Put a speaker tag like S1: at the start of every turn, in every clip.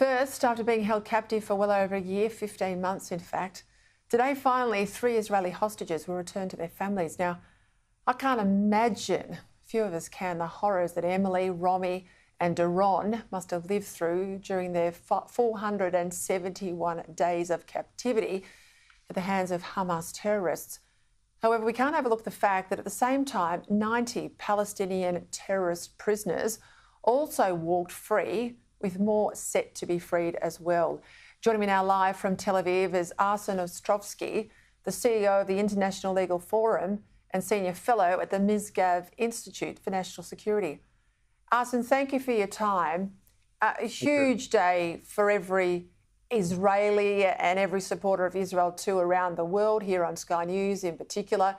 S1: First, after being held captive for well over a year, 15 months in fact, today finally 3 Israeli hostages were returned to their families. Now, I can't imagine, few of us can, the horrors that Emily, Romy and Daron must have lived through during their 471 days of captivity at the hands of Hamas terrorists. However, we can't overlook the fact that at the same time, 90 Palestinian terrorist prisoners also walked free, with more set to be freed as well. Joining me now live from Tel Aviv is Arsen Ostrovsky, the CEO of the International Legal Forum and Senior Fellow at the Misgav Institute for National Security. Arsen, thank you for your time. A huge day for every Israeli and every supporter of Israel too around the world, here on Sky News in particular.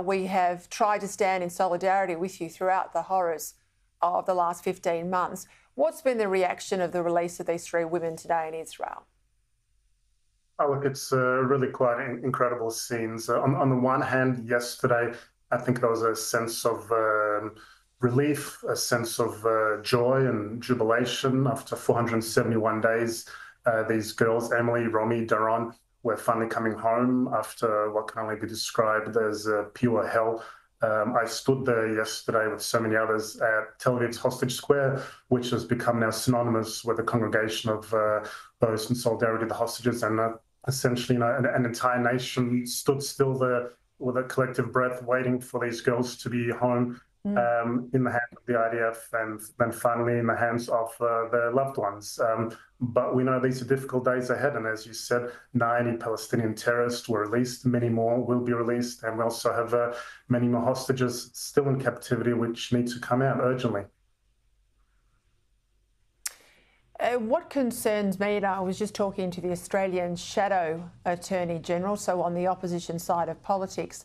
S1: We have tried to stand in solidarity with you throughout the horrors of the last 15 months. What's been the reaction of the release of these 3 women today in Israel?
S2: Oh, look, it's really quite incredible scenes. On the one hand, yesterday, I think there was a sense of relief, a sense of joy and jubilation after 471 days. These girls, Emily, Romy, Daron, were finally coming home after what can only be described as pure hell. I stood there yesterday with so many others at Tel Aviv's Hostage Square, which has become now synonymous with the congregation of those in solidarity with the hostages, and essentially, an entire nation stood still there with a collective breath, waiting for these girls to be home in the hands of the IDF and then finally in the hands of their loved ones. But we know these are difficult days ahead, and as you said, 90 Palestinian terrorists were released, many more will be released, and we also have many more hostages still in captivity which need to come out urgently.
S1: What concerns me, and I was just talking to the Australian Shadow Attorney General, so on the opposition side of politics,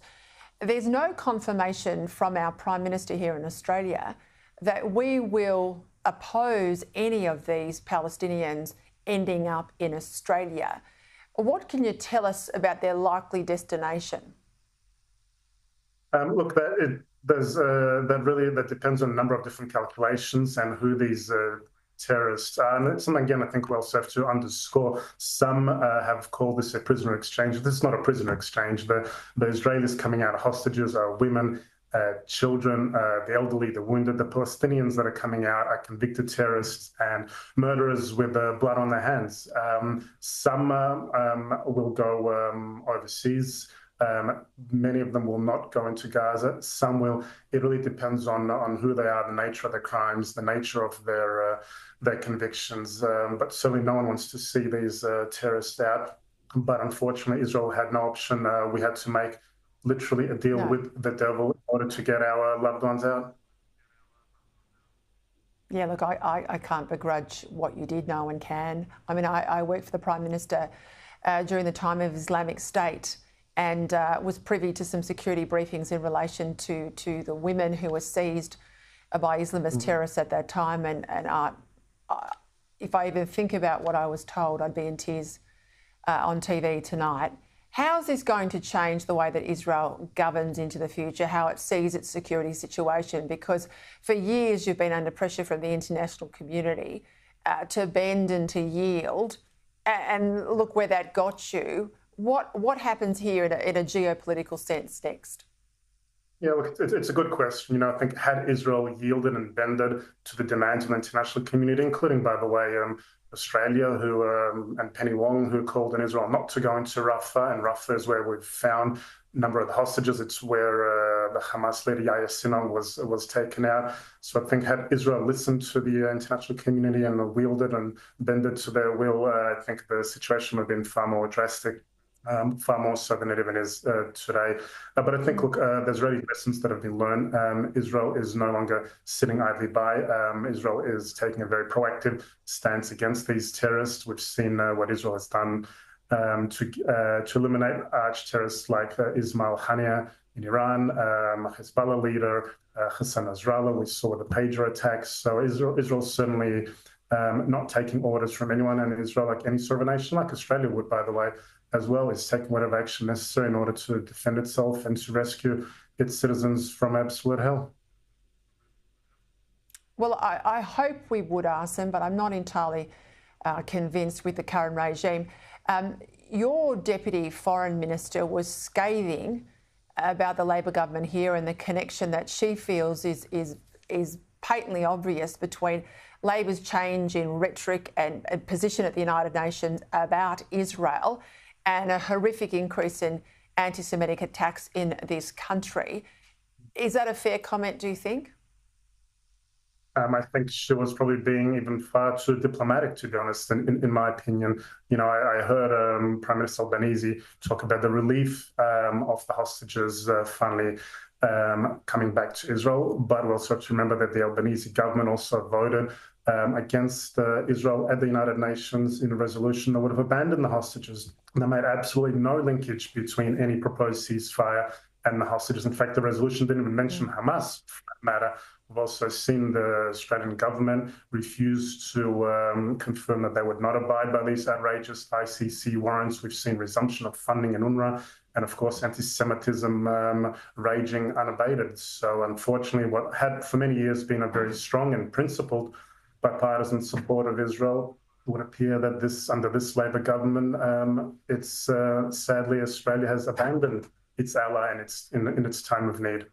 S1: there's no confirmation from our Prime Minister here in Australia that we will oppose any of these Palestinians ending up in Australia. What can you tell us about their likely destination?
S2: Look, that depends on a number of different calculations and who these terrorists are. And it's something, again, I think we also have to underscore. Some have called this a prisoner exchange. This is not a prisoner exchange. The Israelis coming out hostages are women, children, the elderly, the wounded. The Palestinians that are coming out are convicted terrorists and murderers with blood on their hands. Some will go overseas. Many of them will not go into Gaza. Some will. It really depends on who they are, the nature of their crimes, the nature of their convictions. But certainly no one wants to see these terrorists out. But unfortunately, Israel had no option. We had to make literally a deal with the devil in order to get our loved ones out.
S1: Yeah, look, I can't begrudge what you did, no one can. I mean, I worked for the Prime Minister during the time of Islamic State, and was privy to some security briefings in relation to the women who were seized by Islamist terrorists at that time. And if I even think about what I was told, I'd be in tears on TV tonight. How is this going to change the way that Israel governs into the future, how it sees its security situation? Because for years you've been under pressure from the international community to bend and to yield, and look where that got you. What happens here in a geopolitical sense next?
S2: Yeah, look, it's a good question. I think had Israel yielded and bended to the demands of the international community, including, by the way, Australia, and Penny Wong, who called on Israel not to go into Rafah, and Rafah is where we've found a number of the hostages. It's where the Hamas leader Yahya Sinwar was taken out. So I think had Israel listened to the international community and wielded and bended to their will, I think the situation would have been far more drastic. Far more so than it even is today. But I think, look, there's already lessons that have been learned. Israel is no longer sitting idly by. Israel is taking a very proactive stance against these terrorists. We've seen what Israel has done to eliminate arch terrorists like Ismail Haniyeh in Iran, Hezbollah leader Hassan Nasrallah. We saw the pager attacks. So Israel certainly not taking orders from anyone, and Israel, like any sort of a nation, like Australia would, by the way, as well, is taking whatever action necessary in order to defend itself and to rescue its citizens from absolute hell.
S1: Well, I hope we would, Arsen, but I'm not entirely convinced with the current regime. Your Deputy Foreign Minister was scathing about the Labor government here and the connection that she feels is patently obvious between Labor's change in rhetoric and position at the United Nations about Israel and a horrific increase in anti-Semitic attacks in this country. Is that a fair comment, do you think?
S2: I think she was probably being even far too diplomatic, to be honest, in my opinion. You know, I heard Prime Minister Albanese talk about the relief of the hostages finally coming back to Israel. But we also have to remember that the Albanese government also voted against Israel at the United Nations in a resolution that would have abandoned the hostages. And they made absolutely no linkage between any proposed ceasefire and the hostages. In fact, the resolution didn't even mention Hamas, for that matter. We've also seen the Australian government refuse to confirm that they would not abide by these outrageous ICC warrants. We've seen resumption of funding in UNRWA and, of course, anti-Semitism raging unabated. So, unfortunately, what had for many years been a very strong and principled bipartisan support of Israel, it would appear that under this Labor government, sadly, Australia has abandoned its ally in its time of need.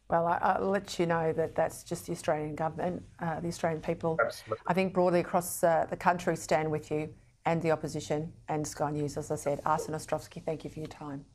S1: Well, I'll let you know that that's just the Australian government, the Australian people.
S2: Absolutely.
S1: I think broadly across the country stand with you and the opposition and Sky News, as I said. Arsen Ostrovsky, thank you for your time.